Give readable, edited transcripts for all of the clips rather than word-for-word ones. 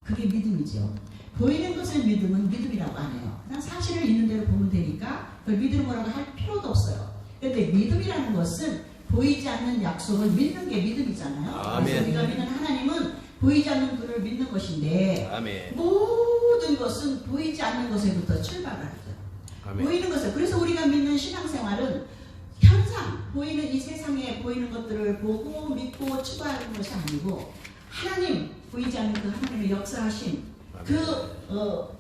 그게 믿음이죠. 보이는 것을 믿으면 믿음이라고 안 해요. 그냥 사실을 있는 대로 보면 되니까 그걸 믿음이라고 할 필요도 없어요. 그런데 믿음이라는 것은 보이지 않는 약속을 믿는 게 믿음이잖아요. 아멘. 그래서 우리가 믿는 하나님은 보이지 않는 분을 믿는 것인데 아멘. 모든 것은 보이지 않는 것에부터 출발하죠. 아멘. 보이는 것을. 그래서 우리가 믿는 신앙생활은 현상, 보이는 이 세상에 보이는 것들을 보고 믿고 추구하는 것이 아니고 하나님, 보이지 않는 그 하나님의 역사하심,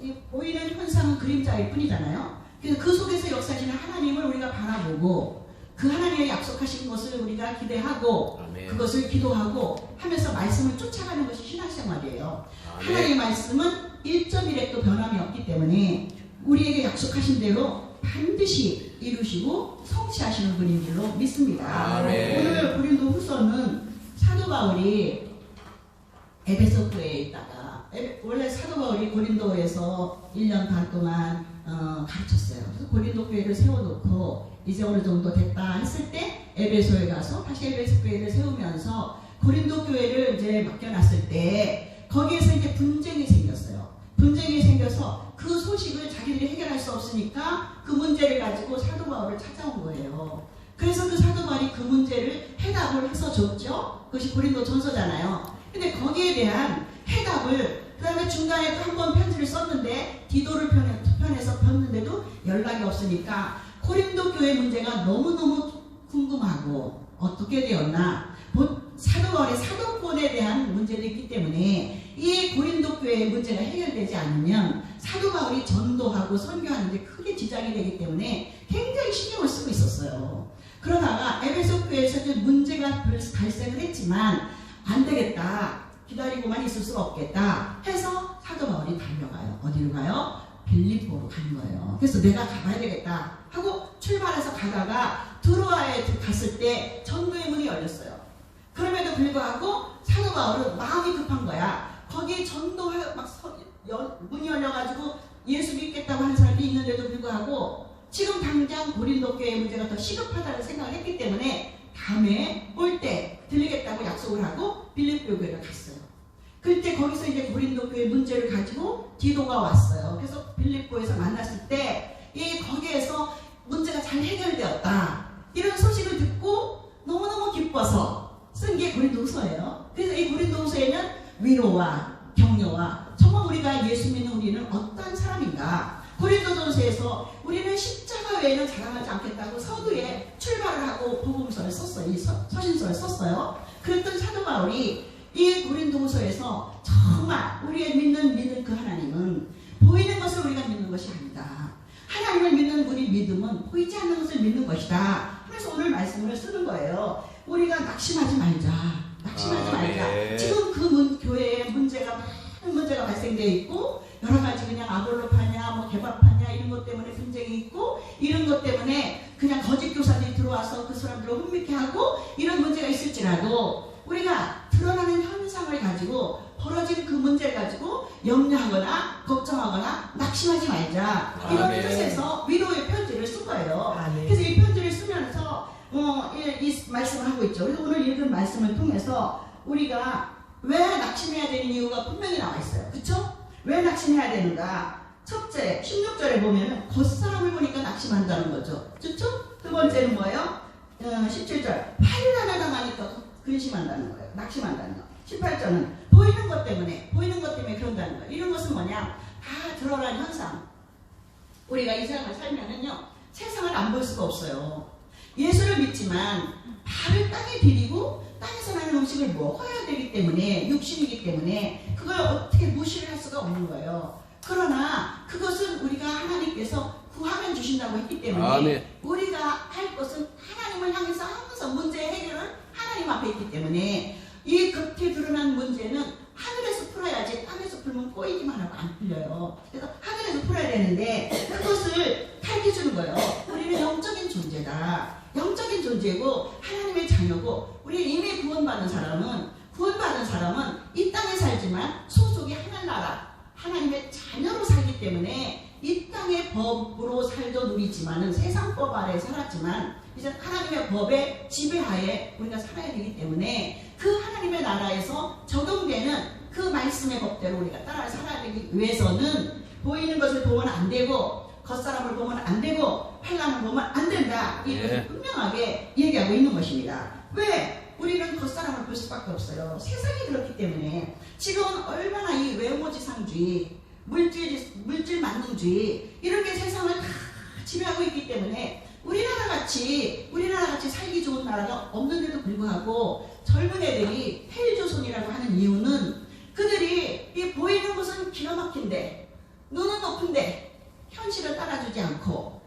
이 보이는 현상은 그림자일 뿐이잖아요. 그래서 그 속에서 역사하시는 하나님을 우리가 바라보고 그 하나님의 약속하신 것을 우리가 기대하고 아멘. 그것을 기도하고 하면서 말씀을 쫓아가는 것이 신앙생활이에요. 아멘. 하나님의 말씀은 1.1핵도 변함이 없기 때문에 우리에게 약속하신 대로 반드시 이루시고 성취하시는 분인 줄로 믿습니다. 아멘. 오늘 고린도 후서는 사도 바울이 에베소 교회에 있다가 원래 사도 바울이 고린도에서 1년 반 동안 가르쳤어요. 그래서 고린도 교회를 세워놓고 이제 어느 정도 됐다 했을 때 에베소에 가서 다시 에베소 교회를 세우면서 고린도 교회를 이제 맡겨놨을 때 거기에서 이제 분쟁이 생겼어요. 분쟁이 생겨서 그 소식을 자기들이 해결할 수 없으니까 그 문제를 가지고 사도 바울을 찾아온 거예요. 그래서 그 사도 바울이 그 문제를 해답을 해서 줬죠. 그것이 고린도 전서잖아요. 근데 거기에 대한 해답을 그 다음에 중간에 또 한 번 편지를 썼는데 디도를 편에서 폈는데도 연락이 없으니까 고린도 교회 문제가 너무너무 궁금하고 어떻게 되었나 사도 바울의 사도권에 대한 문제도 있기 때문에 이 고린도 교회의 문제가 해결되지 않으면 사도 바울이 전도하고 선교하는 데 크게 지장이 되기 때문에 굉장히 신경을 쓰고 있었어요. 그러다가 에베소 교회에서 문제가 발생을 했지만 안 되겠다. 기다리고만 있을 수가 없겠다 해서 사도 바울이 달려가요. 어디로 가요? 빌립보로 가는 거예요. 그래서 내가 가봐야 되겠다 하고 출발해서 가다가 드로아에 갔을 때 전도의 문이 열렸어요. 그럼에도 불구하고 사도 바울은 마음이 급한 거야. 거기에 전도에 문이 열려가지고 예수 믿겠다고 하는 사람이 있는데도 불구하고 지금 당장 고린도 교회의 문제가 더 시급하다는 생각을 했기 때문에 다음에 올 때 들리겠다고 약속을 하고 빌립보 교회를 갔어요. 그때 거기서 이제 고린도 교회 문제를 가지고 디도가 왔어요. 그래서 빌립보에서 만났을 때 이 거기에서 문제가 잘 해결되었다. 이런 소식을 듣고 너무너무 기뻐서 쓴 게 고린도후서예요. 그래서 이 고린도후서에는 위로와 격려와 정말 우리가 예수 믿는 우리는 어떤 사람인가. 고린도전서에서 우리는 십자가 외에는 자랑하지 않겠다고 서두에 출발을 하고 복음서를 썼어요. 이 서신서를 썼어요. 그랬던 사도 바울이 이 고린도후서에서 정말 우리의 믿는 그 하나님은 보이는 것을 우리가 믿는 것이 아니다. 하나님을 믿는 우리 믿음은 보이지 않는 것을 믿는 것이다. 그래서 오늘 말씀을 쓰는 거예요. 우리가 낙심하지 말자. 낙심하지 말자. 지금 그 교회에 많은 문제가 발생되어 있고 여러 가지 그냥 아볼로파냐 뭐 개밥파냐 이런 것 때문에 분쟁이 있고 이런 것 때문에 그냥 거짓 교사들이 들어와서 그 사람들을 혼미케 하고 이런 문제가 있을지라도 우리가 드러나는 현상을 가지고 벌어진 그 문제를 가지고 염려하거나 걱정하거나 낙심하지 말자. 이런 뜻에서 위로의 편지를 쓴 거예요. 그래서 이 편지를 쓰면서 이 말씀을 하고 있죠. 그래서 오늘 읽은 말씀을 통해서 우리가 왜 낙심해야 되는 이유가 분명히 나와 있어요. 그쵸? 왜 낙심해야 되는가? 첫째, 16절에 보면 겉사람을 보니까 낙심한다는 거죠. 그쵸? 두 번째는 뭐예요? 17절, 환난을 당하니까 근심한다는 거예요. 낙심한다는 거. 18절은 보이는 것 때문에 그런다는 거예요. 이런 것은 뭐냐? 다 드러난 현상. 우리가 이 세상을 살면은요, 세상을 안 볼 수가 없어요. 예수를 믿지만 발을 땅에 디디고 땅에서 나는 음식을 먹어야 되기 때문에, 육신이기 때문에 그걸 어떻게 무시를 할 수가 없는 거예요. 그러나 그것은 우리가 하나님께서 구하면 주신다고 했기 때문에 아멘. 우리가 할 것은 하나님을 향해서 항상 문제 해결을 하나님 앞에 있기 때문에 이 겉에 드러난 문제는 하늘에서 풀어야지 땅에서 풀면 꼬이기만 하고 안 풀려요. 그래서 하늘에서 풀어야 되는데 그것을 가르쳐주는 거예요. 우리는 영적인 존재다. 영적인 존재고 하나님의 자녀고 우리 이미 구원받은 사람은 이 땅에 살지만 소속이 하늘나라 하나님의 자녀로 살기 때문에 이 땅의 법으로 살도 누리지만은 세상 법 아래 살았지만 이제 하나님의 법의 지배하에 우리가 살아야 되기 때문에 그 하나님의 나라에서 적용되는 그 그 말씀의 법대로 우리가 따라 살아야 되기 위해서는 보이는 것을 보면 안 되고 겉사람을 보면 안 되고 환난을 보면 안 된다. 이것을 분명하게 얘기하고 있는 것입니다. 왜? 우리는 겉사람을 볼 수밖에 없어요. 세상이 그렇기 때문에. 지금은 얼마나 이 외모지상주의, 물질 만능주의 이런 게 세상을 다 지배하고 있기 때문에 우리나라 같이 살기 좋은 나라가 없는데도 불구하고 젊은 애들이 헬조선이라고 하는 이유는 그들이 이 보이는 것은 기가 막힌데 눈은 높은데 현실을 따라주지 않고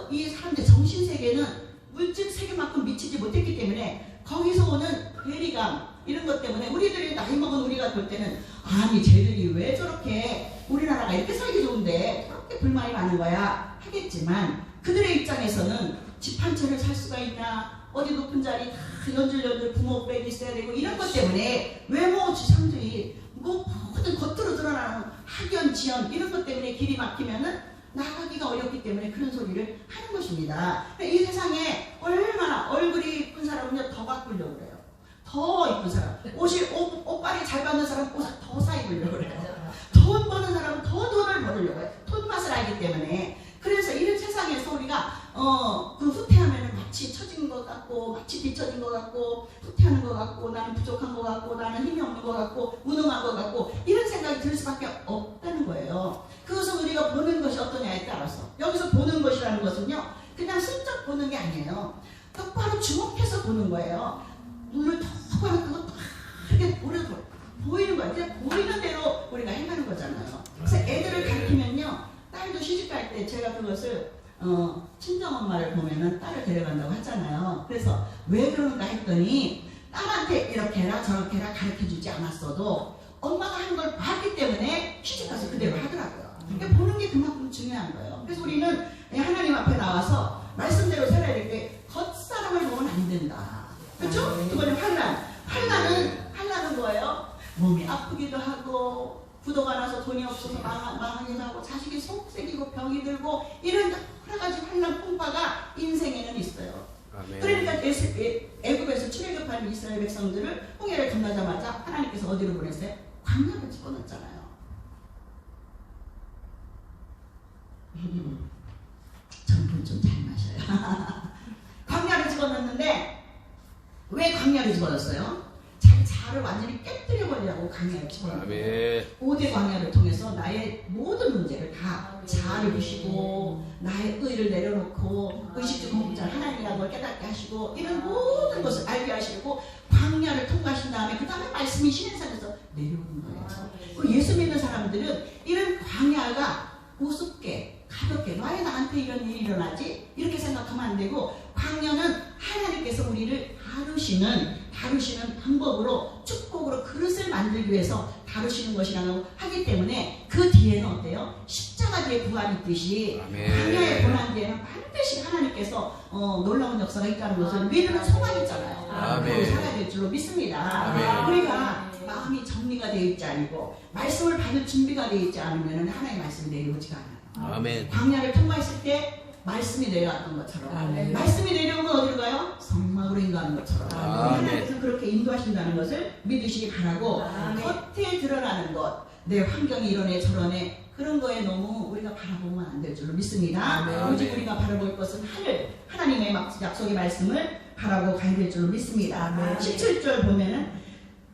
이 사람들 정신세계는 물질 세계만큼 미치지 못했기 때문에 거기서 오는 괴리감 이런 것 때문에 우리들이 나이 먹은 우리가 볼 때는 아니 쟤들이 왜 저렇게 우리나라가 이렇게 살기 좋은데 저렇게 불만이 많은 거야 하겠지만 그들의 입장에서는 집 한 채를 살 수가 있나 어디 높은 자리 다 연줄연줄 부모백이 있어야 되고 이런 것 때문에 외모지상주의 뭐 모든 겉으로 드러나는 학연 지연 이런 것 때문에 길이 막히면은 나가기가 어렵기 때문에 그런 소리를 하는 것입니다. 이 세상에 얼마나 얼굴이 이쁜 사람은요 더 바꾸려고 그래요. 더 이쁜 사람 옷빨이 잘 받는 사람 옷을 더 사입으려고 그래요. 돈 버는 사람은 더 돈을 벌으려고 해요. 돈 맛을 알기 때문에. 그래서 이런 세상에서 우리가 그 후퇴하면 마치 처진 것 같고 마치 뒤처진 것 같고 후퇴하는 것 같고 나는 부족한 것 같고 나는 힘이 없는 것 같고 무능한 것 같고 이런 생각이 들 수밖에 없다는 거예요. 그것은 우리가 보는 것이 어떠냐에 따라서 여기서 보는 것이라는 것은요 그냥 슬쩍 보는 게 아니에요. 똑바로 주목해서 보는 거예요. 눈을 똑바로 뜨고 크게 보이는 거예요. 그냥 보이는 대로 우리가 행하는 거잖아요. 그래서 애들을 가르치면요 딸도 시집갈 때 제가 그것을 친정엄마를 보면은 딸을 데려간다고 하잖아요. 그래서 왜 그러는가 했더니 딸한테 이렇게 해라 저렇게 해라 가르쳐주지 않았어도 엄마가 하는 걸 봤기 때문에 시집가서 그대로 하더라고요. 그러니까 보는 게 그만큼 중요한 거예요. 그래서 우리는 하나님 앞에 나와서 말씀대로 살아야 될 때 겉사람을 보면 안 된다. 그렇죠? 두 번째 환난은 뭐예요? 몸이 아프기도 하고 부도가 나서 돈이 없어서 망하기도 하고 자식이 속색이고 병이 들고 이런 여러 가지 환난 풍파가 인생에는 있어요. 아멘. 그러니까 애굽에서 출애굽한 이스라엘 백성들을 홍해를 건너자마자 하나님께서 어디로 보냈어요? 광야를 집어넣었잖아요. 전분 좀 잘 마셔요. 광야를 집어넣었는데 왜 광야를 집어넣었어요? 자를 완전히 깨뜨려버리라고 광야를 집어넣어요. 5대 광야를 통해서 나의 모든 문제를 다 자아를 부시고 나의 의를 내려놓고 의식주 공급자를 하나님이라는 걸 깨닫게 하시고 이런 모든 것을 알게 하시고 광야를 통과하신 다음에 그 다음에 말씀이 시내산에서 내려오는 거예요. 그 예수 믿는 사람들은 이런 광야가 우습게 가볍게 왜 나한테 이런 일이 일어나지? 이렇게 생각하면 안 되고 광야는 하나님께서 우리를 다루시는 방법으로 축복으로 그릇을 만들기 위해서 다루시는 것이라고 하기 때문에 그 뒤에는 어때요? 십자가 뒤에 부활이 있듯이 광야의 고난 뒤에는 반드시 하나님께서 놀라운 역사가 있다는 것을 믿는 소망이 있잖아요. 그리고 살아야 될 줄로 믿습니다. 우리가 마음이 정리가 되어 있지 않고 말씀을 받을 준비가 되어 있지 않으면 하나님의 말씀이 내려오지가 않아요. 아멘. 광야를 통과했을 때 말씀이 내려왔던 것처럼 아멘. 말씀이 내려오면 어디로 가요? 성막으로 인도하는 것처럼 하나님께서 그렇게 인도하신다는 것을 믿으시기 바라고 아멘. 겉에 드러나는 것, 내 환경이 이러네 저러네 그런 거에 너무 우리가 바라보면 안 될 줄로 믿습니다. 아멘. 오직 우리가 바라볼 것은 하나님의 약속의 말씀을 바라고 가야 될 줄로 믿습니다. 아멘. 17절 보면은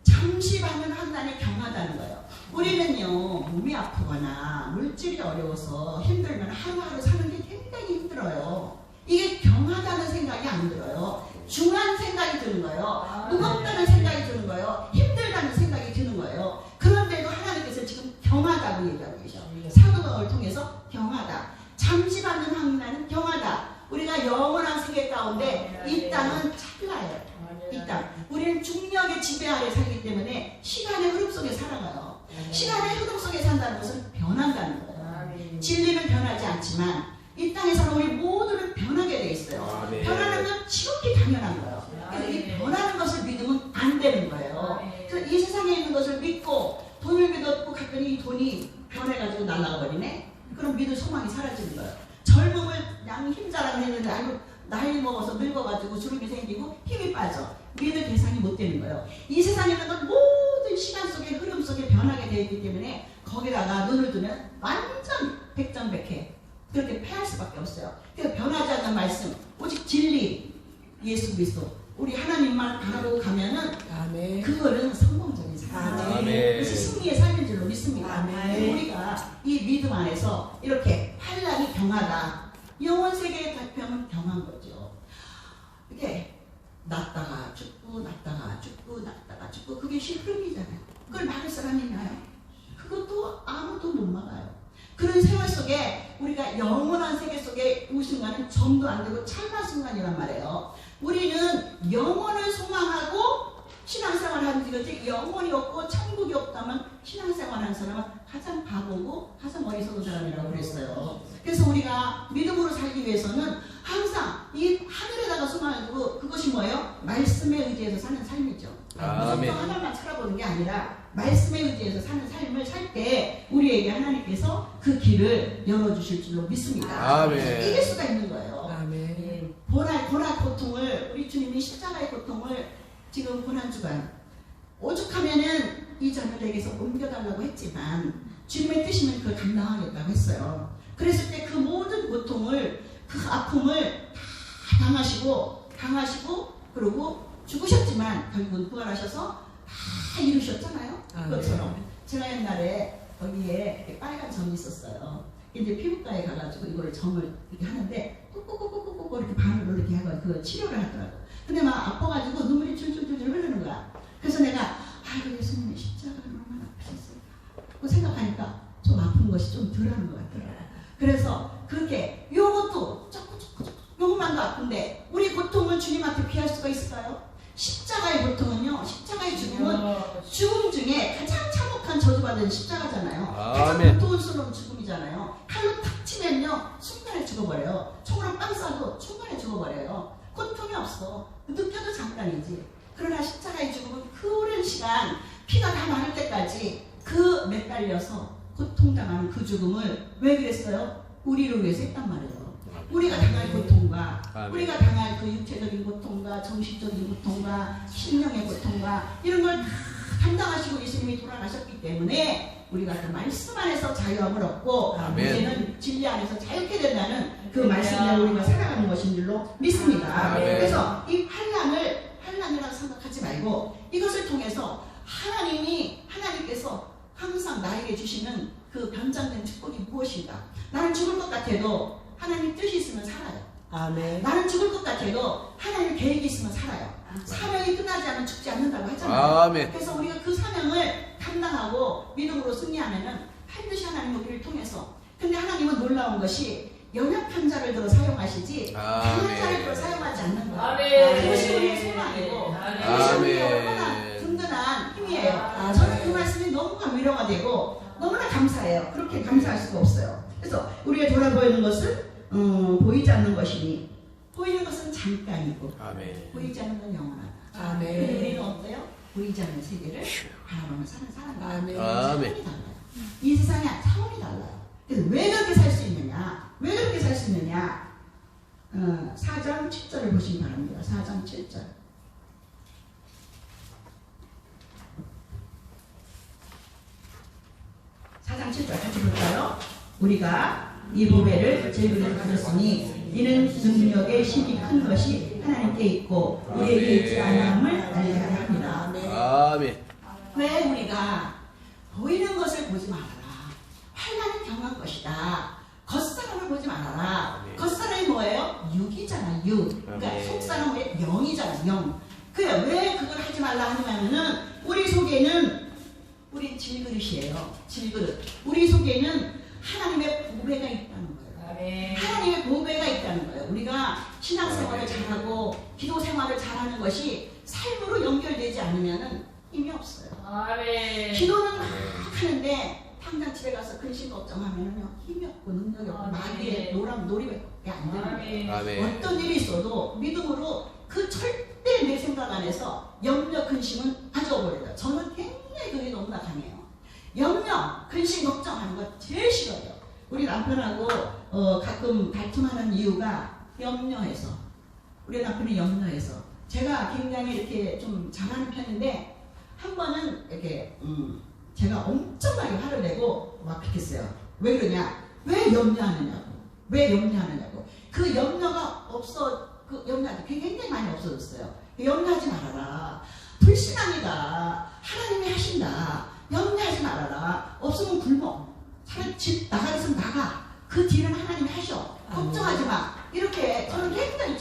잠시 받는 환난이 경하다는 거예요. 우리는요 몸이 아프거나 물질이 어려워서 힘들면 하루하루 사는 게 굉장히 힘들어요. 이게 경하다는 생각이 안 들어요. 중한 생각이 드는 거예요. 무겁다는 생각이 드는 거예요. 힘들다는 생각이 드는 거예요. 그런데도 하나님께서 지금 경하다고 얘기하고 계셔. 사도 바울을 통해서 경하다. 잠시 받는 환난은 경하다. 우리가 영원한 세계 가운데 이 땅은 찰나예요. 이 땅. 우리는 중력의 지배 아래 살기 때문에 시간의 흐름 속에 살아가요. 시간의 흐름 속에 산다는 것은 변한다는 거예요. 진리는 변하지 않지만 이 땅에서는 우리 모두는 변하게 돼 있어요. 변하는 건 지극히 당연한 거예요. 그래서 이 변하는 것을 믿으면 안 되는 거예요. 그래서 이 세상에 있는 것을 믿고 돈을 믿었고 갔더니 이 돈이 변해가지고 날아가버리네. 그럼 믿을 소망이 사라지는 거예요. 젊음을 힘자랑을 했는데 아이고 나이 먹어서 늙어가지고 주름이 생기고 힘이 빠져. 믿을 대상이 못 되는 거예요. 이 세상에 있는 건 모두 모든 시간 속에 흐름 속에 변하게 되어 있기 때문에 거기다가 눈을 두면 완전 백전백해. 그렇게 패할 수밖에 없어요. 그러니까 변하지 않는 말씀, 오직 진리, 예수 그리스도, 우리 하나님만 바라보고 가면은 아멘. 그거는 성공적인 삶이에요. 그래서 승리의 삶인 줄로 믿습니다. 아멘. 우리가 이 믿음 안에서 이렇게 환란이 병하다, 영원 세계의 발병은 병한 거죠. 이렇게 났다가 죽고 났다가 죽고 났다가 죽고, 그게 실패이잖아요. 그걸 막을 사람이 있나요? 그것도 아무도 못 막아요. 그런 세월 속에 우리가 영원한 세계 속에 이 순간은 점도 안 되고 찰나 순간이란 말이에요. 우리는 영원을 소망하고 신앙생활 하는 거지, 영원이 없고 천국이 없다면 신앙생활 하는 사람은 가장 바보고 가장 어리석은 사람이라고 그랬어요. 그래서 우리가 믿음으로 살기 위해서는 항상 이 하늘에다가 소망을 두고, 그것이 뭐예요? 말씀에 의지해서 사는 삶이죠. 무조건 하나만 찾아보는 게 아니라 말씀에 의지해서 사는 삶을 살 때 우리에게 하나님께서 그 길을 열어주실 줄로 믿습니다. 이길 수가 있는 거예요. 아멘. 고난 고통을, 우리 주님이 십자가의 고통을 지금 고난주간 오죽하면은 이 점을 내게서 옮겨달라고 했지만 주님의 뜻이면 그걸 감당하겠다고 했어요. 그랬을 때 그 모든 고통을, 그 아픔을 다 당하시고 그리고 죽으셨지만 결국은 부활하셔서 다 이루셨잖아요. 그것처럼 제가 옛날에 거기에 빨간 점이 있었어요. 이제 피부과에 가가지고 이거를 점을 이렇게 하는데 꾹꾹꾹꾹꾹 이렇게 반으로 이렇게 하고 그 치료를 하더라고. 근데 막 아파가지고 눈물이 줄줄줄 흐르는 거야. 그래서 내가 아이고 예수님의 십자가가 얼마나 아프셨을까 생각하니까 좀 아픈 것이 좀 덜하는 것 같더라고요. 그래서 그렇게 요것도 요것만도 아픈데 우리 고통을 주님한테 피할 수가 있을까요? 십자가의 고통은요, 십자가의 죽음은 죽음 중에 가장 참혹한 저주받은 십자가잖아요. 가장 고통스러운 죽음이잖아요. 칼로 탁 치면요 순간에 죽어버려요. 총으로 빵 쏴도 순간에 죽어버려요. 고통이 없어. 느껴도 잠깐이지. 그러나 십자가의 죽음은 그 오랜 시간 피가 다 마를 때까지 그 매달려서 고통당하는 그 죽음을 왜 그랬어요? 우리를 위해서 했단 말이에요. 우리가 당할 고통과 우리가 당할 그 육체적인 고통과 정신적인 고통과 심령의 고통과 이런 걸 다 감당하시고 예수님이 돌아가셨기 때문에 우리가 그 말씀 안에서 자유함을 얻고 이제는 진리 안에서 자유케 된다는 그 말씀대로 우리가 살아가는 것인 줄로 믿습니다. 그래서 이 환난이라고 생각하지 말고 이것을 통해서 하나님께서 항상 나에게 주시는 그 변장된 축복이 무엇인가. 나는 죽을 것 같아도 하나님 뜻이 있으면 살아요. 아멘. 나는 죽을 것 같아도 하나님 계획이 있으면 살아요. 사명이 끝나지 않으면 죽지 않는다고 하잖아요. 그래서 우리가 그 사명을 감당하고 믿음으로 승리하면은 반드시 하나님 우리를 통해서. 근데 하나님은 놀라운 것이 연약한 자를 들어 사용하시지 강한 자를 들어 사용하지 않는 거예요. 그것이 우리의 소망이고 그것이 우리의 얼마나 든든한 힘이에요. 저는 그 말씀이 너무나 위로가 되고 너무나 감사해요. 그렇게 감사할 수가 없어요. 그래서 우리가 돌아보이는 것은 보이지 않는 것이니, 보이는 것은 잠깐이고 보이지 않는 건 영원하다. 근데 우리는 어때요? 보이지 않는 세계를 바라보며 사는 사람이에요. 차원이 달라요. 이 세상이 차원이 달라요. 그래서 왜 그렇게 살 수 있느냐? 왜 그렇게 살 수 있느냐? 4장 7절을 보시기 바랍니다. 4장 7절. 4장 7절 같이 볼까요? 우리가 이 보배를 제물로 가졌으니 이는 능력의 힘이 큰 것이 하나님께 있고 우리에게 있지 않음을 알려야 합니다. 왜 우리가 보이는 것을 보지 말아라. 환난을 경험한 것이다. 겉사람을 보지 말아라. 겉사람이 뭐예요? 육이잖아, 육. 그러니까 속사람은 왜? 영이잖아, 영. 그래, 왜 그걸 하지 말라 하냐면은 우리 속에는 우리 질그릇이에요. 질그릇. 우리 속에는 하나님의 보배가 있다는 거예요. 하나님의 보배가 있다는 거예요. 우리가 신앙생활을 잘하고 기도 생활을 잘하는 것이 삶으로 연결되지 않으면 힘이 없어요. 기도는 막 하는데 당장 집에 가서 근심 걱정하면요 힘이 없고 능력이 없고 마귀의 놀이밖에 안 되는 거예요. 어떤 일이 있어도 믿음으로 그 절대 내 생각 안에서 염려 근심은 가져버려요. 저는 굉장히 그게 너무나 강해요. 염려, 근심, 걱정하는 거 제일 싫어요. 우리 남편하고 가끔 다툼하는 이유가 염려해서. 우리 남편이 염려해서. 제가 굉장히 이렇게 좀 잘하는 편인데 한 번은 이렇게 제가 엄청나게 화를 내고 막 그렇게 했어요. 왜 그러냐? 왜 염려하느냐고. 왜 염려하느냐고. 그 염려가 그 염려가 굉장히 많이 없어졌어요. 염려하지 말아라. 불신앙이다. 하나님이 하신다. 염려하지 말아라. 없으면 굶어. 차라리 집 나가겠으면 나가. 그 뒤는 하나님이 하셔. 걱정하지 마. 이렇게 저는 굉장히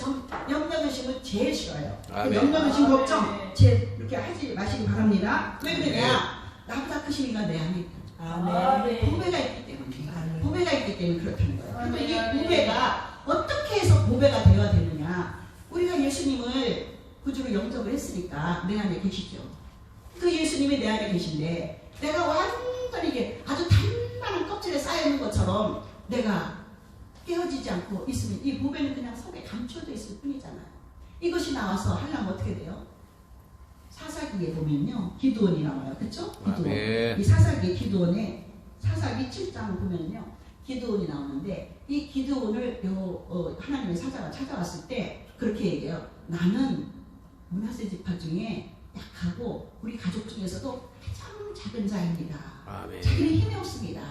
염려의식을 제일 싫어요. 염려의식 걱정 이렇게 하지 마시기 바랍니다. 왜 그러냐? 나보다 크신 이가 내 안에 있다. 보배가 있기 때문에. 보배가 있기 때문에 그렇다는 거예요. 그런데 이 보배가 어떻게 해서 보배가 되어야 되느냐? 우리가 예수님을 구주로 영접을 했으니까 내 안에 계시죠. 그 예수님이 내 안에 계신데 내가 완전히 이게 아주 단단한 껍질에 쌓여있는 것처럼 내가 깨어지지 않고 있으면 이 보배는 그냥 속에 감춰져 있을 뿐이잖아요. 이것이 나와서 하려면 어떻게 돼요? 사사기에 보면요. 기드온이 나와요. 그쵸? 기드온. 이 사사기 기드온에 사사기 7장 보면요. 기드온이 나오는데 이 기드온을 하나님의 사자가 찾아왔을 때 그렇게 얘기해요. 나는 므낫세 지파 중에 약하고 우리 가족 중에서도 가장 작은 자입니다. 자기는 힘이 없습니다.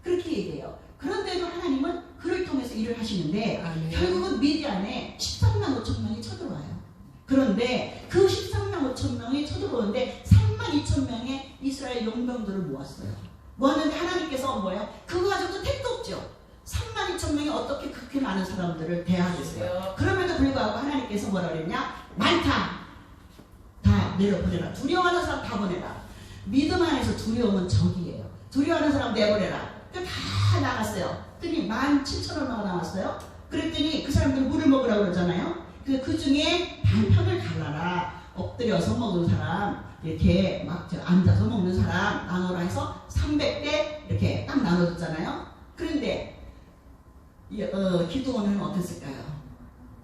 그렇게 얘기해요. 그런데도 하나님은 그를 통해서 일을 하시는데 결국은 미디안에 13만 5천 명이 쳐들어와요. 그런데 그 13만 5천 명이 쳐들어오는데 3만 2천 명의 이스라엘 용병들을 모았어요. 모았는데 하나님께서 뭐예요? 그거 가지고도 택도 없죠. 3만 2천 명이 어떻게 그렇게 많은 사람들을 대하겠어요? 그럼에도 불구하고 하나님께서 뭐라 그랬냐? 많다. 다 내려보내라. 두려워하는 사람 다 보내라. 믿음 안에서 두려움은 적이에요. 두려워하는 사람 내보내라. 다 나갔어요. 그랬더니 17,000명이 나왔어요. 그랬더니 그 사람들 물을 먹으라고 그러잖아요. 그 중에 반편을 갈라라. 엎드려서 먹는 사람, 이렇게 막 앉아서 먹는 사람 나누라 해서 300대 이렇게 딱 나눠줬잖아요. 그런데 기드온은 어땠을까요?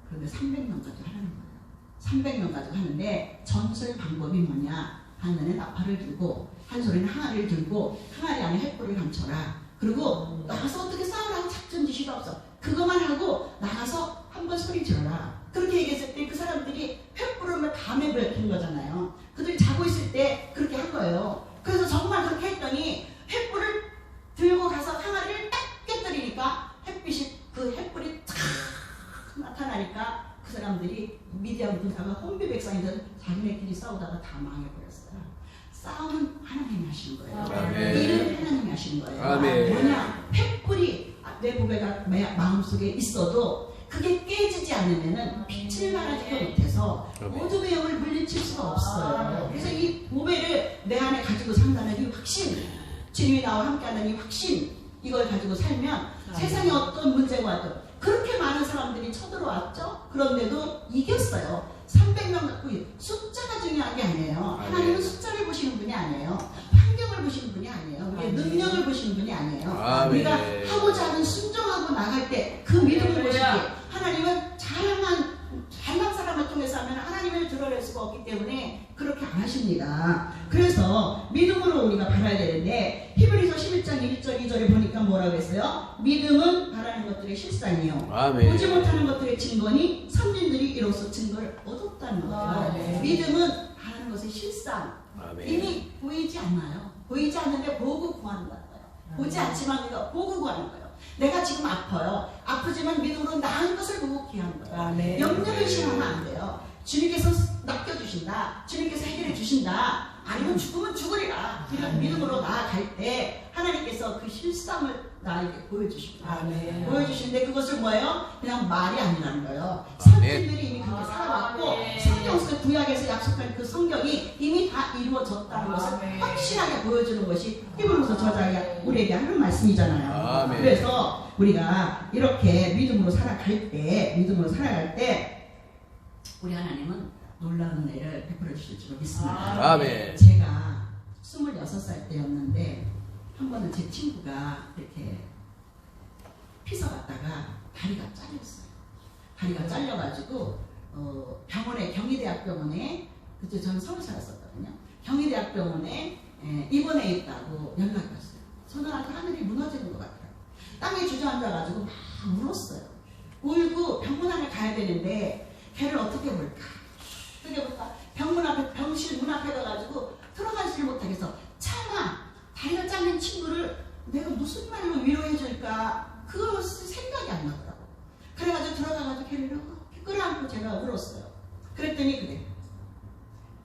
그런데 300명까지 하는 거예요. 300명 가지고 하는데 전술 방법이 뭐냐? 한 손에 나팔을 들고 한 손에는 항아리를 들고 항아리 안에 횃불을 감춰라. 그리고 나가서 어떻게 싸우라고 작전 지시도 없어. 그것만 하고 나가서 한번 소리 질러라. 그렇게 얘기했을 때 그 사람들이 횃불을 밤에 밝힌 거잖아요. 그들이 자고 있을 때 그렇게 한 거예요. 그래서 정말 그렇게 했더니 횃불을 들고 가서 항아리를 딱 깨뜨리니까 그 횃불이 탁 나타나니까 그 사람들이 미디안 군사가 혼비 백성인들 자기네끼리 싸우다가 다 망해버렸어요. 싸움은 하나님이 하시는 거예요. 일은 하나님이 하시는 거예요. 뭐냐? 횃불이 내 보배가 마음속에 있어도 그게 깨지지 않으면은 빛을 발하지도 못해서 어둠의 영을 물리칠 수가 없어요. 그래서 이 보배를 내 안에 가지고 산다는 이 확신, 주님이 나와 함께하는 이 확신, 이걸 가지고 살면 세상에 어떤 문제가 와도 그렇게 많은 사람들이 쳐들어왔죠. 그런데도 이겼어요. 300명 갖고 숫자가 중요한 게 아니에요. 하나님은 숫자를 보시는 분이 아니에요. 환경을 보시는 분이 아니에요. 우리의 능력을 보시는 분이 아니에요. 우리가 하고자 하는 순종하고 나갈 때 그 믿음을 보시기 하나님은 잘난 사람을 통해서 하면 하나님을 드러낼 수가 없기 때문에 그렇게 안 하십니다. 그래서 믿음으로 우리가 바라야 되는데 히브리서 11장 1절 2절에 보니까 뭐라고 했어요? 믿음은 바라는 것들의 실상이요 보지 못하는 것들의 증거니 선진들이 이로써 증거를 얻었다는 거예요. 믿음은 바라는 것의 실상. 이미 보이지 않나요? 보이지 않는데 보고 구하는 거예요. 보지 않지만 우리가 보고 구하는 거예요. 내가 지금 아파요. 아프지만 믿음으로 나은 것을 보고 기하는 거예요. 염려를 심하면 안 돼요. 주님께서 맡겨주신다. 주님께서 해결해 주신다. 아니면 죽으면 죽으리라. 이런 믿음으로 나아갈 때 하나님께서 그 실상을 나에게 보여주십니다. 보여주시는데 그것을 뭐예요? 그냥 말이 아니라는 거예요. 선진들이 이미 그렇게 살아왔고 성경 속 구약에서 약속한 그 성경이 이미 다 이루어졌다는 것을 확실하게 보여주는 것이 히브리서 저자가 우리에게 하는 말씀이잖아요. 그래서 우리가 이렇게 믿음으로 살아갈 때 우리 하나님은 놀라운 은혜를 베풀어 주실 줄 믿습니다. 제가 26살 때였는데 한 번은 제 친구가 이렇게 피서 갔다가 다리가 잘렸어요. 다리가 잘려가지고 병원에 경희대학병원에 그때 저는 서울 살았었거든요. 경희대학병원에 입원해 있다고 연락이 왔어요. 저는 아주 하늘이 무너지는 것 같아요. 땅에 주저앉아가지고 막 울었어요. 울고 병원 안에 가야 되는데 걔를 어떻게 볼까? 어떻게 볼까? 병실 문 앞에 가가지고 들어가지를 못하겠어. 차마 다리가 잘린 친구를 내가 무슨 말로 위로해줄까 그거 생각이 안 나더라고. 그래가지고 들어가가지고 걔를 끌어안고 제가 울었어요. 그랬더니 그래,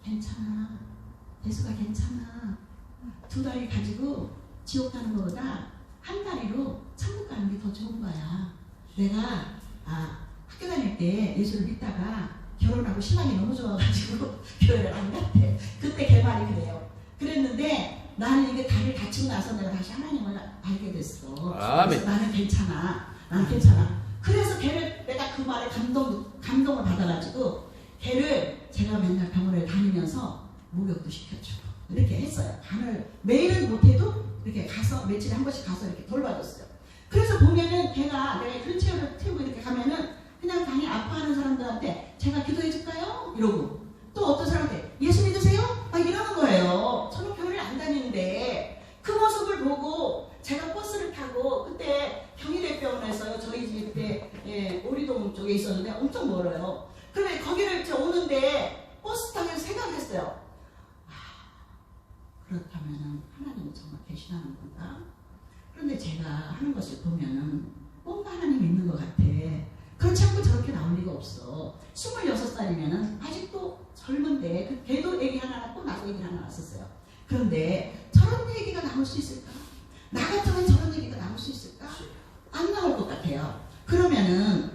괜찮아, 예수가 괜찮아. 2다리 가지고 지옥 가는 것보다 한 다리로 천국 가는 게 더 좋은 거야. 내가 학교 다닐 때 예수를 믿다가 결혼하고 신랑이 너무 좋아가지고 교회를 안 갔대. 그때 걔 말이 그래요. 그랬는데 나는 이게 다리를 다치고 나서 내가 다시 하나님을 알게 됐어. 그래서 나는 괜찮아. 나는 괜찮아. 그래서 걔를 내가 그 말에 감동을 받아가지고 걔를 제가 맨날 병원에 다니면서 목욕도 시켜주고 이렇게 했어요. 간을 매일은 못해도 이렇게 가서 며칠에 한 번씩 가서 이렇게 돌봐줬어요. 그래서 보면은 걔가 내가 휠체어를 태우고 이렇게 가면은 그냥 당연히 아파하는 사람들한테 제가 기도해 줄까요? 이러고 또 어떤 사람한테 예수 믿으세요? 막 이러는 거예요. 저는 교회를 안 다니는데 그 모습을 보고 제가 버스를 타고 그때 경희대병원에서요. 저희 집이 그때 오리동 쪽에 있었는데 엄청 멀어요. 그런데 거기를 오는데 버스 타면서 생각했어요. 그렇다면 하나님은 정말 계시다는 건가? 그런데 제가 하는 것을 보면은 뭔가 하나님이 있는 것 같아. 그렇지 않고 저렇게 나올 리가 없어. 26살이면은 아직도 젊은데 걔도 애기 하나 낳고 나도 애기 하나 낳았었어요. 그런데 저런 얘기가 나올 수 있을까? 나 같으면 저런 얘기가 나올 수 있을까? 안 나올 것 같아요. 그러면은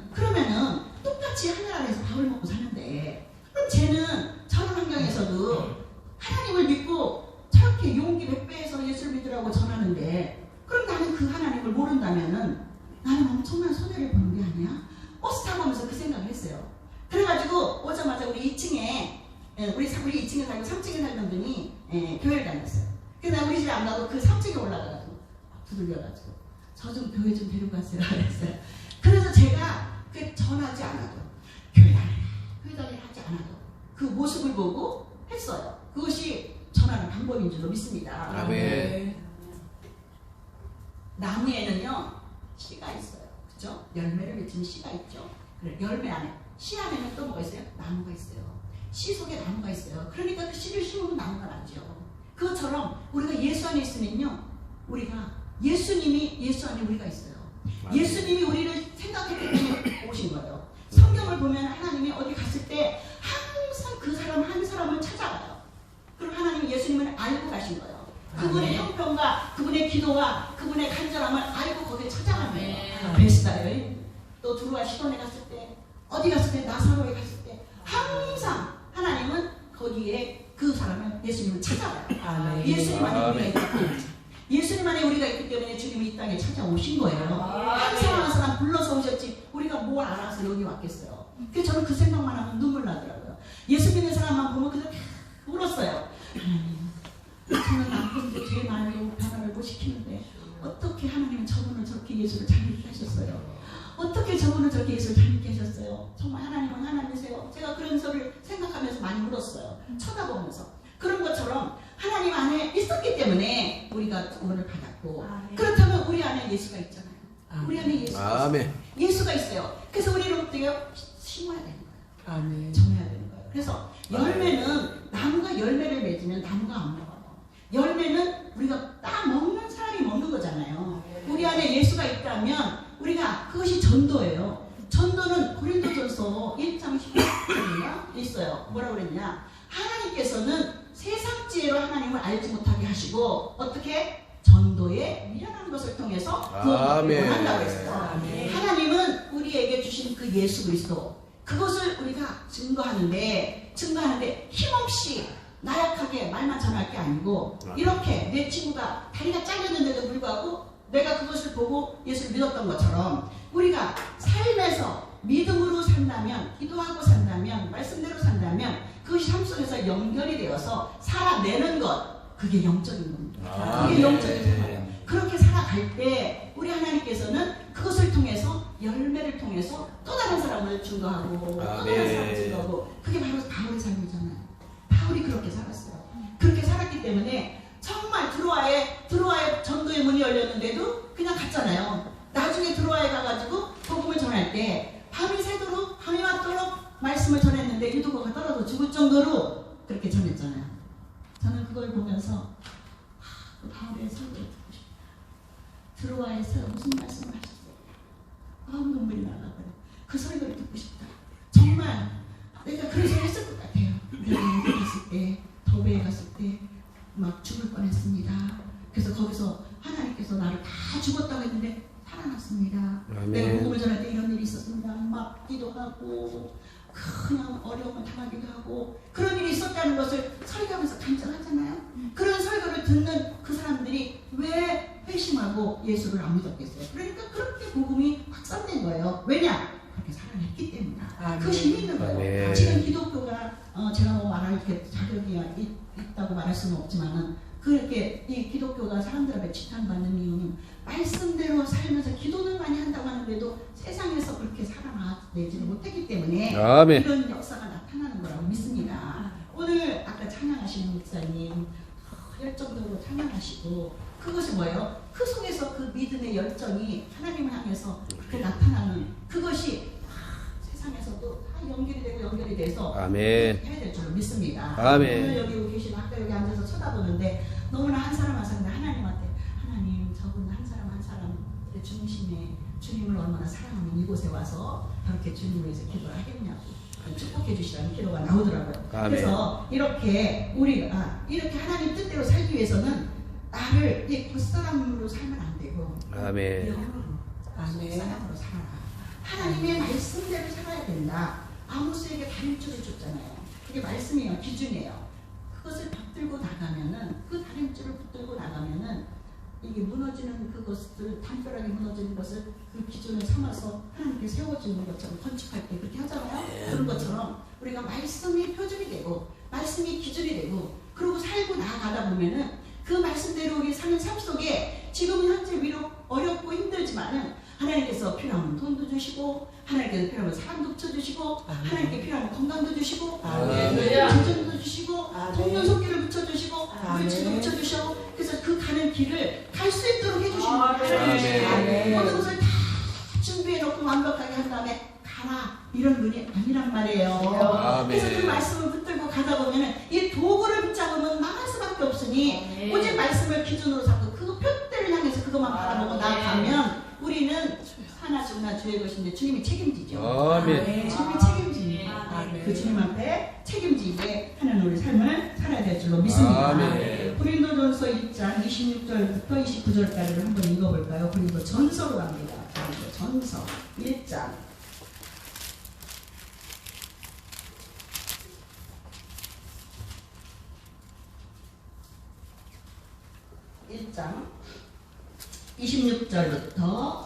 똑같이 하늘 아래에서 밥을 먹고 사는데 그럼 쟤는 저런 환경에서도 하나님을 믿고 저렇게 용기 100배에서 예수를 믿으라고 전하는데 그럼 나는 그 하나님을 모른다면은 나는 엄청난 손해를 보는 게 아니야? 버스 타고 오면서 그 생각을 했어요. 그래가지고 오자마자 우리 2층에 우리 2층에 살고 3층에 살던 분이 교회를 다녔어요. 그래서 우리 집에 안 가고 그 3층에 올라가가지고 두들려가지고 저 좀 교회 좀 데려가세요 그랬어요. 그래서 제가 그 전하지 않아도 교회 다니라 하지 않아도 그 모습을 보고 했어요. 그것이 전하는 방법인 줄로 믿습니다. 아멘. 나무에는요 씨가 있어요. 그죠? 열매를 맺히는 씨가 있죠. 그래, 열매 안에 씨 안에는 또 뭐가 있어요? 나무가 있어요. 씨 속에 나무가 있어요. 그러니까 그 씨를 심으면 나무가 나죠. 그것처럼 우리가 예수 안에 있으면요 우리가 예수님이 예수 안에 우리가 있어요. 예수님이 우리를 생각했기 때문에 오신 거예요. 성경을 보면 하나님이 어디 갔을 때 항상 그 사람 한 사람을 찾아가요. 그럼 하나님 예수님을 알고 가신 거예요. 그분의 형편과 그분의 기도와 그분의 간절함을 알고 거기에 찾아간 거예요. 베스다에 또 두루와 시돈에 갔을 때 어디 갔을 때 나사로에 갔을 때 항상 하나님은 거기에 그 사람을 예수님을 찾아가요. 예수님 안에 우리가 있기 때문에 예수님 안에 우리가 있기 때문에 주님이 이 땅에 찾아오신 거예요. 한 사람 한 사람 불러서 오셨지 우리가 뭘 알아서 여기 왔겠어요. 그래서 저는 그 생각만 하면 눈물 나더라고요. 예수 믿는 사람만 보면 그냥 울었어요. 저는 남편도 제 마음으로 변화를 못 시키는데 어떻게 하나님은 저분을 저렇게 예수를 잘 믿게 하셨어요? 어떻게 저분을 저렇게 예수를 잘 믿게 하셨어요? 정말 하나님은 하나님이세요. 제가 그런 소리를 생각하면서 많이 울었어요. 쳐다보면서. 그런 것처럼 하나님 안에 있었기 때문에 우리가 구원을 받았고 그렇다면 우리 안에 예수가 있잖아요. 우리 안에 예수가 있어요. 예수가 있어요. 그래서 우리는 어떻게 심어야 되는 거예요. 정해야 되는 거예요. 그래서 열매는 나무가 열매를 맺으면 나무가 안 먹어요. 열매는 우리가 딱 먹는 사람이 먹는 거잖아요. 우리 안에 예수가 있다면 우리가 그것이 전도예요. 전도는 고린도전서 1장 10절인가 있어요. 뭐라고 그랬냐? 하나님께서는 세상 지혜로 하나님을 알지 못하게 하시고 어떻게? 전도에 미련한 것을 통해서 구원을 원한다고 했어요. 하나님은 우리에게 주신 그 예수 그리스도 그것을 우리가 증거하는데 힘없이 나약하게 말만 전할 게 아니고 이렇게 내 친구가 다리가 잘렸는데도 불구하고 내가 그것을 보고 예수를 믿었던 것처럼 우리가 삶에서 믿음으로 산다면 기도하고 산다면 말씀대로 산다면 그것이 삶 속에서 연결이 되어서 살아내는 것 그게 영적인 겁니다. 그게 영적인 삶이에요. 그렇게 살아갈 때 우리 하나님께서는 그것을 통해서 열매를 통해서 또 다른 사람을 증거하고 또 다른 사람을 증거하고 그게 바로 바울의 삶이잖아요. 바울이 그렇게 살았어요. 그렇게 살았기 때문에 정말 드로아의 전도의 문이 열렸는데도 그냥 갔잖아요. 나중에 드로아에 가가지고 복음을 전할 때 밤이 새도록 밤이 왔도록 말씀을 전했는데 유두거가 떨어져 죽을 정도로 그렇게 전했잖아요. 저는 그걸 들어와 있어요. 무슨 말씀을 하셨어요? 눈물이 나가버려. 그 설교를 듣고 싶다. 정말 내가 그런 소리 했을 것 같아요. 내가 여기 갔을 때, 더베에 갔을 때 막 죽을 뻔했습니다. 그래서 거기서 하나님께서 나를 다 죽었다고 했는데 살아났습니다. 아멘. 내가 복음을 전할 때 이런 일이 있었습니다. 막 기도하고 그냥 어려움을 당하기도 하고 그런 일이 있었다는 것을 설교하면서 간증하잖아요. 그런 설교를 듣는 그 사람들이 왜 회심하고 예수를 안 믿었겠어요? 그러니까 그렇게 복음이 확산된 거예요. 왜냐? 그렇게 살아냈기 때문이다. 그 힘이 있는 거예요. 아멘. 지금 기독교가 제가 뭐 말할 게 자격이 있다고 말할 수는 없지만은 그렇게 이 기독교가 사람들에게 지탄받는 이유는 말씀대로 살면서 기도는 많이 한다고 하는데도 세상에서 그렇게 살아내지를 못했기 때문에 아멘. 이런 역사가 나타나는 거라고 믿습니다. 오늘 아까 찬양하시는 목사님 열정적으로 찬양하시고 그것이 뭐예요? 그 속에서 그 믿음의 열정이 하나님을 향해서 그렇게 나타나는 그것이 세상에서도 다 연결이 돼서 아멘. 해야 될 줄 믿습니다. 아멘. 오늘 여기 계신 아까 여기 앉아서 쳐다보는데 너무나 한 사람 한 사람 하나님한테 하나님 저분 한 사람 한 사람 중심에 주님을 얼마나 사랑하면 이곳에 와서 그렇게 주님을 위해서 기도를 하겠냐고 축복해 주시라는 기도가 나오더라고요. 아멘. 그래서 이렇게 우리가 이렇게 하나님 뜻대로 살기 위해서는 나를 이 겉사람으로 살면 안 되고 아멘. 영으로 겉사람으로 살아라. 하나님의 말씀대로 살아야 된다. 아모스에게 다림줄을 줬잖아요. 그게 말씀이에요. 기준이에요. 그것을 붙들고 나가면은 그 다림줄을 붙들고 나가면은 이게 무너지는 그것을 담벼락이 무너지는 것을 그 기준을 삼아서 하나님께 세워주는 것처럼 건축할 때 그렇게 하잖아요. 그런 것처럼 우리가 말씀이 표준이 되고 말씀이 기준이 되고 그러고 살고 나아가다 보면은 그 말씀대로 우리 사는 삶 속에 지금 현재 비록 어렵고 힘들지만은 하나님께서 필요하면 돈도 주시고 하나님께서 필요하면 사람도 붙여주시고 하나님께 필요하면 건강도 주시고 재정도 주시고 통로속기를 붙여주시고 물질도 붙여주시고 그래서 그 가는 길을 갈 수 있도록 해주시는 하나님이시고 모든 것을 다 준비해놓고 완벽하게 한 다음에 가라 이런 분이 아니란 말이에요. 그래서 그 말씀을 붙들고 가다 보면은 이 도구를 붙잡으면 망할 수밖에 없으니 오직 말씀을 기준으로 삼고 그 표대를 향해서 그것만 바라보고 나아가면 우리는 사나 죽나 주의 것인데 주님이 책임지죠. 아멘. 주님이 책임지니까 그 주님 앞에 책임지게 하는 우리 삶을 살아야 될 줄로 믿습니다. 아멘. 고린도전서 1장 26절부터 29절까지를 한번 읽어볼까요? 고린도전서로 갑니다. 고린도전서 1장 26절부터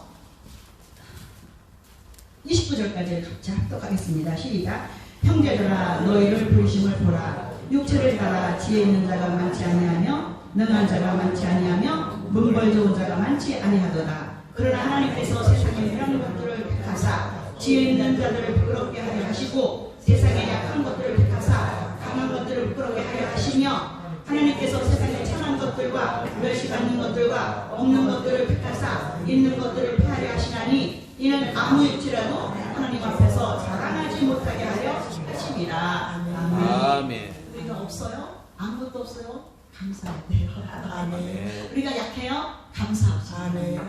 29절까지 같이 합독하겠습니다. 시작. 형제들아 너희를 부르심을 보라. 육체를 따라 지혜 있는 자가 많지 아니하며 능한 자가 많지 아니하며 문벌 좋은 자가 많지 아니하도다. 그러나 하나님께서 세상의 이런 것들을 택하사 지혜 있는 자들을 부끄럽게 하려 하시고 세상의 약한 것들을 택하사 강한 것들을 부끄럽게 하려 하시며 하나님께서 세상의 천한 것들과 멸시받는 것들과 없는 것들을 택하사 있는 것들을 피하려 하시나니 이는 아무 일치라도 하나님 앞에서 자랑하지 못하게 하려 하심이라. 아멘. 우리가 없어요? 아무것도 없어요? 감사해야 돼요. 아멘. 우리가 약해요? 감사합니다.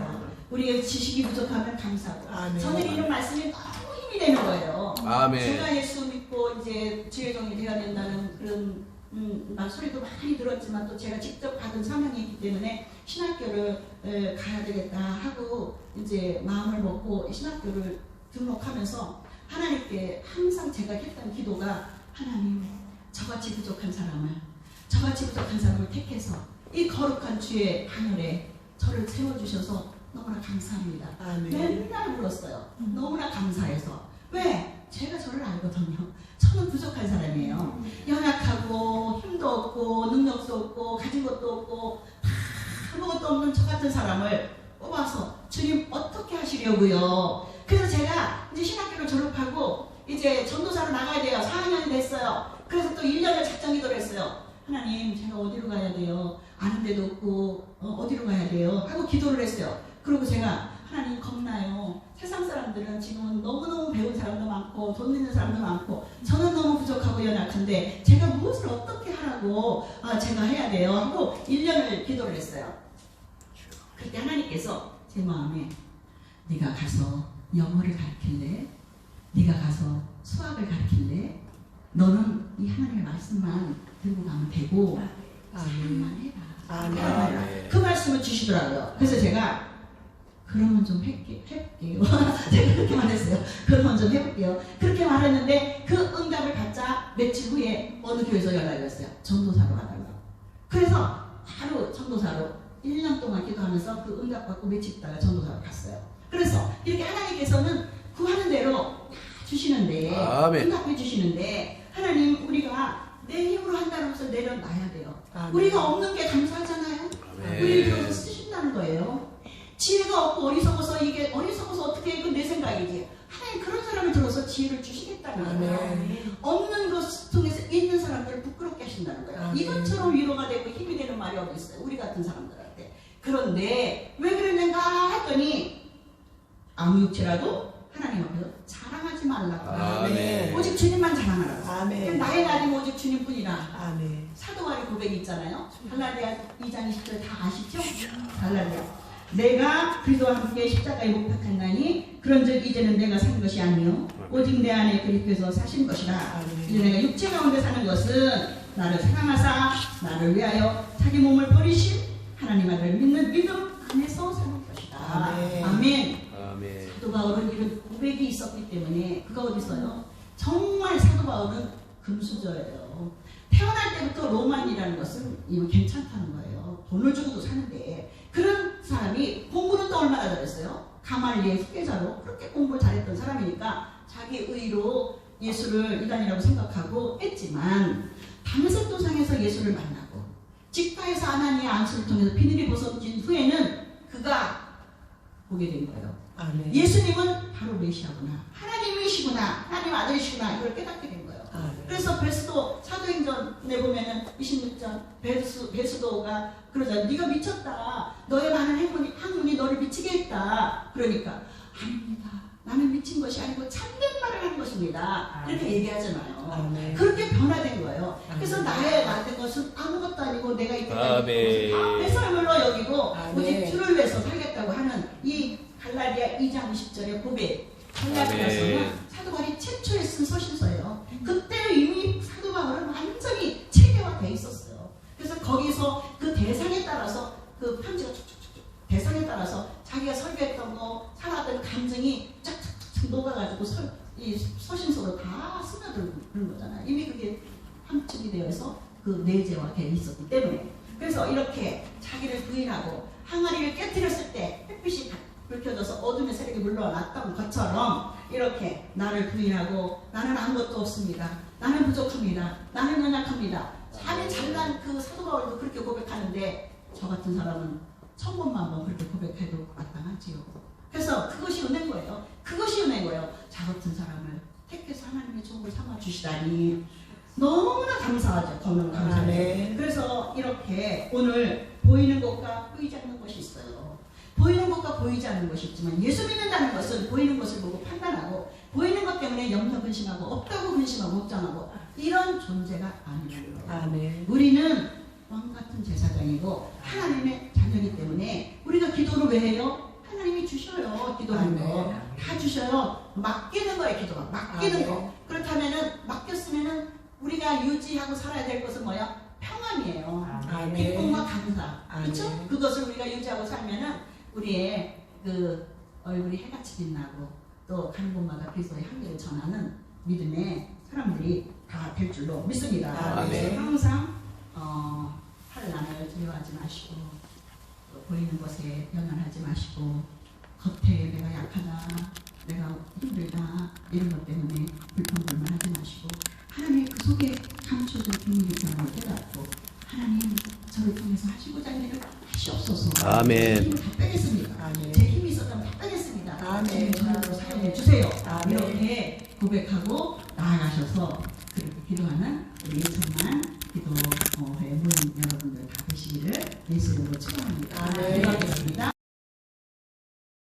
우리가 지식이 부족하면 감사하고. 저는 이런 말씀이 너무 힘이 되는 거예요. 아멘. 제가 예수 믿고 이제 지혜종이 되어야 된다는 그런 소리도 많이 들었지만 또 제가 직접 받은 사명이 있기 때문에 신학교를 가야 되겠다 하고 이제 마음을 먹고 신학교를 등록하면서 하나님께 항상 제가 했던 기도가 하나님 저같이 부족한 사람을 택해서 이 거룩한 주의 하늘에 저를 세워주셔서 너무나 감사합니다. 맨날 울었어요. 너무나 감사해서. 왜? 제가 저를 알거든요. 저는 부족한 사람이에요. 연약하고 힘도 없고 능력도 없고 가진 것도 없고 아무것도 없는 저 같은 사람을 뽑아서 주님 어떻게 하시려고요? 그래서 제가 이제 신학교를 졸업하고 이제 전도사로 나가야 돼요. 4학년이 됐어요. 그래서 또 1년을 작정기도를 했어요. 하나님 제가 어디로 가야 돼요? 아는 데도 없고 어디로 가야 돼요? 하고 기도를 했어요. 그리고 제가 하나님 겁나요. 세상 사람들은 지금은 너무너무 배운 사람도 많고 돈 있는 사람도 많고 저는 너무 부족하고 연약한데 제가 무엇을 어떻게 하라고 제가 해야 돼요? 하고 1년을 기도를 했어요. 그때 하나님께서 제 마음에 네가 가서 영어를 가르칠래? 네가 가서 수학을 가르칠래? 너는 이 하나님의 말씀만 들고 가면 되고 사랑만 해라. 아멘. 그 말씀을 주시더라고요. 그래서 제가 그러면 좀 해볼게요. 제가 그렇게 말했어요. 그러면 좀 해볼게요. 그렇게 말했는데 그 응답을 받자 며칠 후에 어느 교회에서 연락이 왔어요. 전도사로 가달라고. 그래서 바로 전도사로 1년 동안 기도하면서 그 응답 받고 며칠 있다가 전도사로 갔어요. 그래서 이렇게 하나님께서는 구하는 대로 다 주시는데 아멘. 응답해 주시는데 하나님 우리가 내 힘으로 한다는 것을 내려놔야 돼요. 아멘. 우리가 없는 게 감사하잖아요. 아멘. 우리를 들어서 쓰신다는 거예요. 지혜가 없고 어리석어서 이게 어리석어서 어떻게 해? 그건 내 생각이지. 하나님 그런 사람을 들어서 지혜를 주시겠다는 거예요. 아멘. 없는 것을 통해서 있는 사람들을 부끄럽게 하신다는 거예요. 아멘. 이것처럼 위로가 되고 힘이 되는 말이 어디 있어요? 우리 같은 사람들한테. 그런데 왜 그러는가 했더니 아무 육체라도 하나님 앞에서 자랑하지 말라고. 아멘. 오직 주님만 자랑하라고. 아멘. 나의 나님 오직 주님뿐이라. 아멘. 사도와의 고백이 있잖아요. 갈라디아 2장 20절 다 아시죠? 갈라디아. 내가 그리스도와 함께 십자가에 못 박혔나니 그런즉 이제는 내가 산 것이 아니요 오직 내 안에 그리스도께서 사신 것이라. 아멘. 이제 내가 육체 가운데 사는 것은 나를 사랑하사 나를 위하여 자기 몸을 버리신 하나님 아들을 믿는 믿음 안에서 사는 것이다. 아멘. 아멘. 아멘. 사도 바울은 이런 고백이 있었기 때문에 그가 어디 있어요? 정말 사도 바울은 금수저예요. 태어날 때부터 로만이라는 것은 이거 괜찮다는 거예요. 돈을 주고도 사는데 그런 사람이 공부는 또 얼마나 잘했어요? 가말리의 후계자로 그렇게 공부를 잘했던 사람이니까 자기 의로 예수를 이단이라고 생각하고 했지만 다메섹도상에서 예수를 만나고 직파에서 아나니아 안수를 통해서 비늘이 벗어진 후에는 그가 보게 된 거예요. 아멘. 예수님은 바로 메시아구나, 하나님이시구나, 하나님 아들이시구나 이걸 깨닫게 된 거예요. 아멘. 그래서 베스도 사도행전에 보면은 26장 베스도가 그러자 네가 미쳤다. 너의 많은 학문이 너를 미치게 했다. 그러니까 아닙니다. 나는 미친 것이 아니고 참된 말을 하는 것입니다. 이렇게 얘기하잖아요. 아멘. 그렇게 변화된 거예요. 그래서 아멘. 나의 나된 것은 아무것도 아니고 내가 아멘. 이때까지 다 배설물로 여기고 아멘. 오직 주를 위해서 살겠다고 하는 이 갈라디아 2장 20절의 고백. 갈라디아서는 아멘. 사도 바울이 최초에 쓴 서신서예요. 그때 이미 사도 바울은 완전히 체계화돼 있었어요. 그래서 거기서 그 대상에 따라서 그 편지가 쭉쭉쭉 대상에 따라서 자기가 설교했던 거 살았던 감정이 쫙쫙쫙 녹아가지고 이 서신서로 다 스며드는 거잖아요. 이미 그게 함축이 되어서 그 내재화되어 있었기 때문에. 그래서 이렇게 자기를 부인하고 항아리를 깨뜨렸을 때 햇빛이 불켜져서 어둠의 세력이 물러났던 것처럼 이렇게 나를 부인하고 나는 아무것도 없습니다. 나는 부족합니다. 나는 연약합니다. 자기 잘난 그 사도 바울도 그렇게 고백하는데 저 같은 사람은 1000번만 그렇게 고백해도 마땅하지요. 그래서 그것이 은혜인 거예요. 그것이 은혜인 거예요. 저 같은 사람을 택해서 하나님의 종을 삼아주시다니 너무나 감사하죠. 너무 감사해요. 그래서 이렇게 오늘 보이는 것과 보이지 않는 것이 있어요. 보이는 것과 보이지 않는 것이 있지만 예수 믿는다는 것은 보이는 것을 보고 판단하고 보이는 것 때문에 염려 근심하고 없다고 근심하고 걱정하고 이런 존재가 아니라는 거예요. 아멘. 우리는 왕같은 제사장이고 하나님의 자녀이기 때문에 우리가 기도를 왜 해요? 하나님이 주셔요. 기도하는 거 다 주셔요. 맡기는 거예요. 기도가 맡기는 거. 그렇다면은 맡겼으면은 우리가 유지하고 살아야 될 것은 뭐야? 평안이에요. 아멘. 기쁨과 감사. 아멘. 그렇죠? 그것을 우리가 유지하고 살면은 우리의 그 얼굴이 해같이 빛나고 또 가는 곳마다 그리스도의 향기를 전하는 믿음의 사람들이 다 될 줄로 믿습니다. 아멘. 그래서 항상 환난을 두려워하지 마시고 또 보이는 것에 연연하지 마시고 겉에 내가 약하다, 내가 힘들다 이런 것 때문에 불평불만하지 마시고 하나님의 그 속에 감춰진 비밀의 변화를 깨닫고 하나님 저를 통해서 하시고자 하는 일을 하시옵소서. 아멘. 힘을 다 빼겠습니다. 아멘. 제 힘이 있었다면 다 빼겠습니다. 아멘. 저를 사용해 주세요. 아멘. 이렇게 고백하고 나아가셔서 그렇게 기도하는 우리 천만 기도회 모임 여러분들 다 되시기를 예수 이름으로 축원합니다. 아멘. 기도하겠습니다.